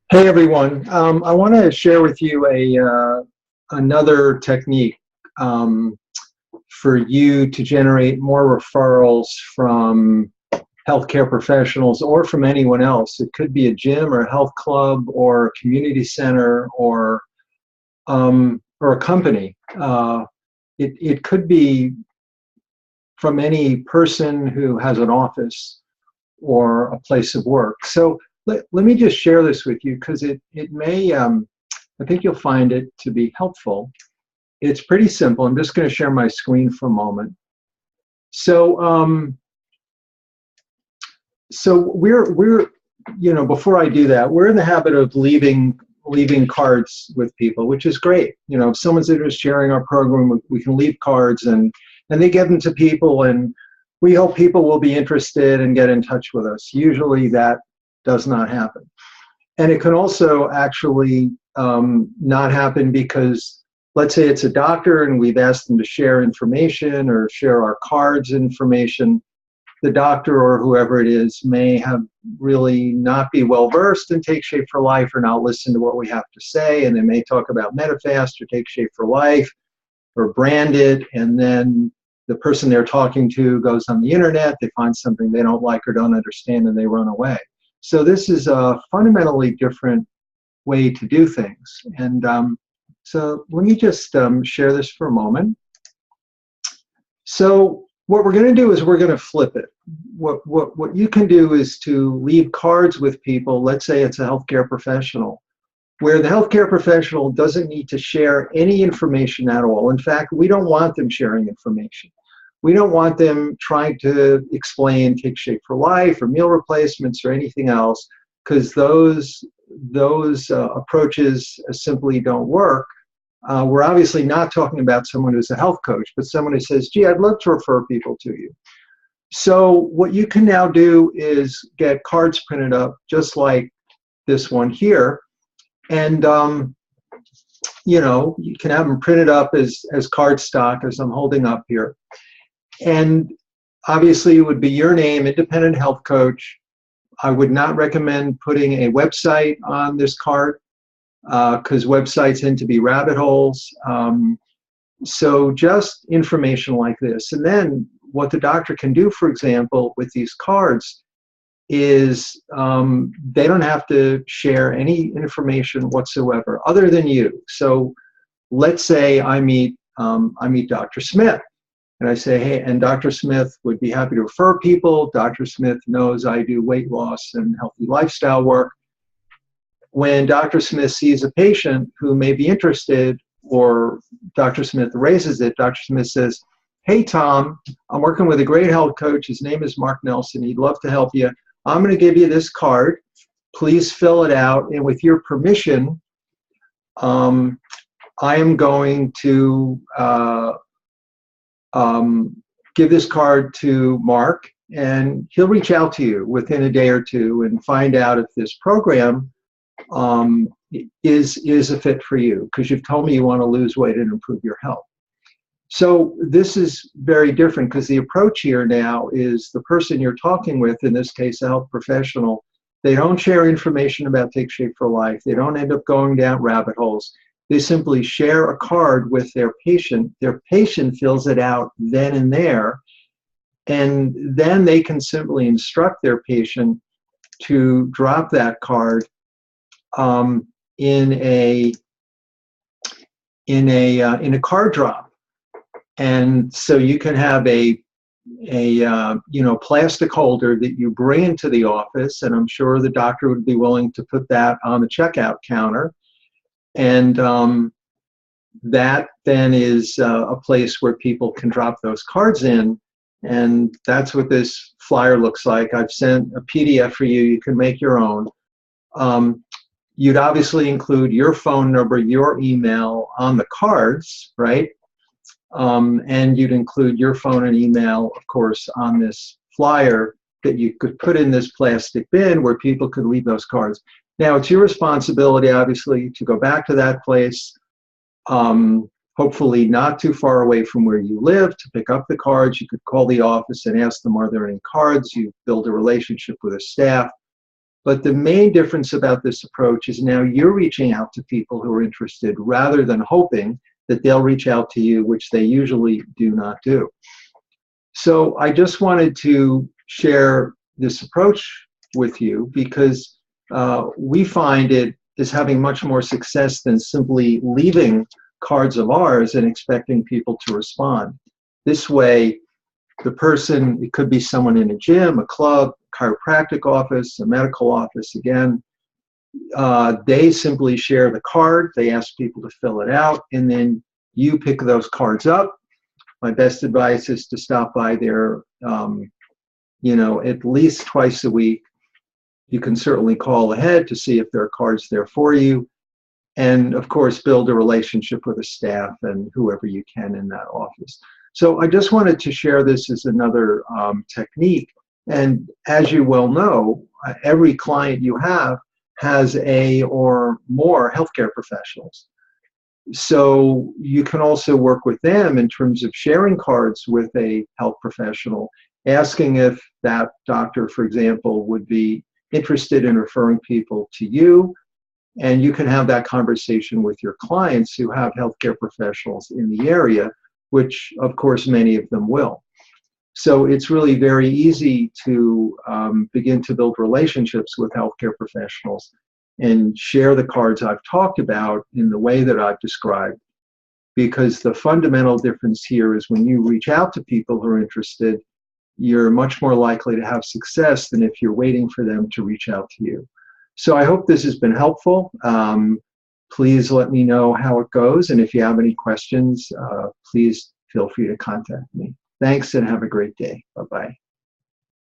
Hey everyone, I want to share with you another technique um, for you to generate more referrals from healthcare professionals or from anyone else. It could be a gym or a health club or a community center or a company. It could be from any person who has an office or a place of work. So let me just share this with you because it may, I think you'll find it to be helpful. It's pretty simple. I'm just going to share my screen for a moment. So, before I do that, we're in the habit of leaving cards with people, which is great. If someone's interested in sharing our program, we can leave cards and they give them to people, and we hope people will be interested and get in touch with us. Usually that does not happen. And it can also actually not happen because, let's say it's a doctor and we've asked them to share information or share our cards information. The doctor or whoever it is may have really not be well versed in Take Shape for Life or not listen to what we have to say, and they may talk about Medifast or Take Shape for Life or brand it, and then the person they're talking to goes on the internet, they find something they don't like or don't understand, and they run away. So this is a fundamentally different way to do things. And so let me just share this for a moment. So what we're going to do is we're going to flip it. What you can do is to leave cards with people. Let's say it's a healthcare professional, where the healthcare professional doesn't need to share any information at all. In fact, we don't want them sharing information. We don't want them trying to explain Take Shape for Life or meal replacements or anything else, because those approaches simply don't work. We're obviously not talking about someone who's a health coach, but someone who says, gee, I'd love to refer people to you. So what you can now do is get cards printed up just like this one here. And you can have them printed up as cardstock, as I'm holding up here. And obviously it would be your name, independent health coach. I would not recommend putting a website on this card because websites tend to be rabbit holes. So just information like this. And then what the doctor can do, for example, with these cards is they don't have to share any information whatsoever other than you. So let's say I meet Dr. Smith, and I say, hey, and Dr. Smith would be happy to refer people. Dr. Smith knows I do weight loss and healthy lifestyle work. When Dr. Smith sees a patient who may be interested, or Dr. Smith raises it, Dr. Smith says, hey, Tom, I'm working with a great health coach. His name is Mark Nelson. He'd love to help you. I'm going to give you this card. Please fill it out. And with your permission, I am going to give this card to Mark, and he'll reach out to you within a day or two and find out if this program is a fit for you, because you've told me you want to lose weight and improve your health. So this is very different because the approach here now is the person you're talking with, in this case a health professional, they don't share information about Take Shape for Life. They don't end up going down rabbit holes. They simply share a card with their patient. Their patient fills it out then and there, and then they can simply instruct their patient to drop that card in a card drop. And so you can have a plastic holder that you bring into the office, and I'm sure the doctor would be willing to put that on the checkout counter. And that then is a place where people can drop those cards in. And that's what this flyer looks like. I've sent a PDF for you. You can make your own. You'd obviously include your phone number, your email on the cards, right? And you'd include your phone and email, of course, on this flyer that you could put in this plastic bin where people could leave those cards. Now, it's your responsibility, obviously, to go back to that place, hopefully not too far away from where you live, to pick up the cards. You could call the office and ask them, are there any cards? You build a relationship with the staff. But the main difference about this approach is now you're reaching out to people who are interested rather than hoping that they'll reach out to you, which they usually do not do. So I just wanted to share this approach with you because we find it is having much more success than simply leaving cards of ours and expecting people to respond. This way, the person, it could be someone in a gym, a club, chiropractic office, a medical office, again, they simply share the card, they ask people to fill it out, and then you pick those cards up. My best advice is to stop by there, at least twice a week. You can certainly call ahead to see if there are cards there for you. And of course, build a relationship with the staff and whoever you can in that office. So I just wanted to share this as another technique. And as you well know, every client you have has a or more healthcare professionals. So you can also work with them in terms of sharing cards with a health professional, asking if that doctor, for example, would be interested in referring people to you. And you can have that conversation with your clients who have healthcare professionals in the area, which of course many of them will. So it's really very easy to begin to build relationships with healthcare professionals and share the cards I've talked about in the way that I've described, because the fundamental difference here is when you reach out to people who are interested, you're much more likely to have success than if you're waiting for them to reach out to you. So I hope this has been helpful. Please let me know how it goes, and if you have any questions, please feel free to contact me. Thanks, and have a great day. Bye-bye.